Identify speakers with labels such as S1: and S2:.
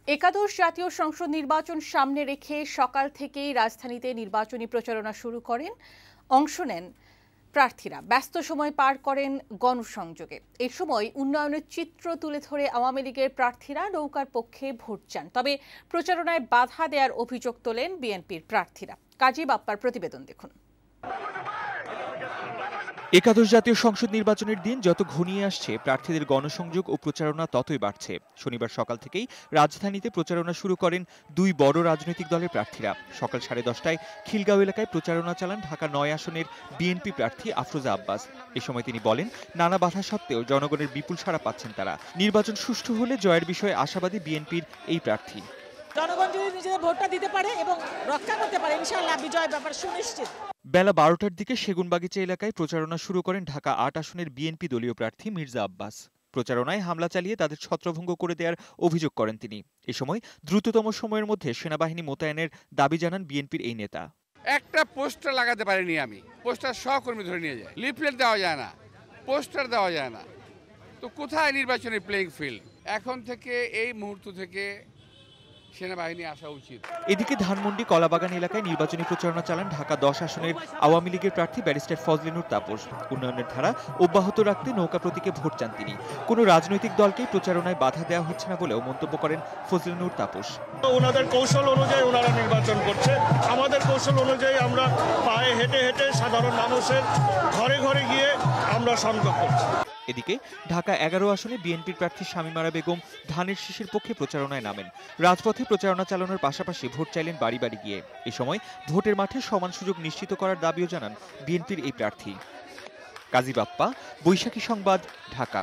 S1: একাদশ জাতীয় সংসদ নির্বাচন সামনে রেখে সকাল থেকেই রাজধানীতে নির্বাচনী প্রচারণা শুরু করেন, অংশ নেন প্রার্থীরা। ব্যস্ত সময় পার করেন গণসংযোগে। এই সময় উন্নয়নের চিত্র তুলে ধরে আওয়ামী লীগের প্রার্থীরা নৌকার পক্ষে ভোট চান। তবে প্রচারণায় বাধা দেওয়ার অভিযোগ তোলেন বিএনপির প্রার্থীরা। কাজী বাপ্পার প্রতিবেদন দেখুন।
S2: একাদশ জাতীয় সংসদ নির্বাচনের দিন যত ঘনিয়ে আসছে, প্রার্থীদের গণসংযোগ ও প্রচারণা ততই বাড়ছে। শনিবার সকাল থেকেই রাজধানীতে প্রচারণা শুরু করেন দুই বড় রাজনৈতিক দলের প্রার্থীরা। সকাল 10:30টায় খিলগাঁও এলাকায় প্রচারণা চালান ঢাকা ৯ আসনের বিএনপি প্রার্থী আফরোজা আব্বাস। এ সময় তিনি বলেন, নানা বাধা সত্ত্বেও জনগণের বিপুল সাড়া পাচ্ছেন তারা। নির্বাচন সুষ্ঠু হলে জয়ের বিষয়ে আশাবাদী বিএনপির এই প্রার্থী।
S3: জনগণ যদি নিজেদের ভোটটা দিতে পারে এবং রক্ষা করতে পারে, ইনশাআল্লাহ বিজয় ব্যাপার সুনিশ্চিত।
S2: বেলা 12টার দিকে সেগুনবাগিচা এলাকায় প্রচারণা শুরু করেন ঢাকা ৮ আসনের বিএনপি দলীয় প্রার্থী মির্জা আব্বাস। প্রচারণায় হামলা চালিয়ে তাদের ছত্রভঙ্গ করে দেওয়ার অভিযোগ করেন তিনি। এ সময় দ্রুততম সময়ের মধ্যে সেনাবাহিনী মোতায়েনের দাবি জানান বিএনপির এই নেতা।
S4: একটা পোস্টার লাগাতে পারিনি আমি, পোস্টার সহকর্মী ধরে নিয়ে যায়, লিফলেট দেওয়া যায় না, পোস্টার দেওয়া যায় না, তো কোথায় নির্বাচনের প্লেইং ফিল্ড? এখন থেকে এই মুহূর্ত থেকে সেনাবাহিনী আসা উচিত।
S2: এদিকে ধানমন্ডি কলাবাগান এলাকায় নির্বাচনী প্রচারণা চালান ঢাকা ১০ আসনের আওয়ামী লীগের প্রার্থী ব্যারিস্টার ফজলিনুর তাপস। উন্নয়নের ধারা অব্যাহত রাখতে নৌকা প্রতীকে ভোট চান তিনি। কোনো রাজনৈতিক দলকেই প্রচারণায় বাধা দেওয়া হচ্ছে না বলেও মন্তব্য করেন ফজলিনুর তাপস।
S5: ওনাদের কৌশল অনুযায়ী ওনারা নির্বাচন করছে, আমাদের কৌশল অনুযায়ী আমরা পায়ে হেঁটে হেঁটে সাধারণ মানুষের ঘরে ঘরে গিয়ে আমরা সংযোগ করছি।
S2: এদিকে ঢাকা ১১ আসনে বিএনপির প্রার্থী শামীমারা বেগম ধানের শীষের পক্ষে প্রচারণায় নামেন। রাজপথে প্রচারণা চালানোর পাশাপাশি ভোট চাইলেন বাড়ি বাড়ি গিয়ে। এ সময় ভোটের মাঠে সমান সুযোগ নিশ্চিত করার দাবিও জানান বিএনপির এই প্রার্থী। কাজী বাপ্পা, বৈশাখী সংবাদ, ঢাকা।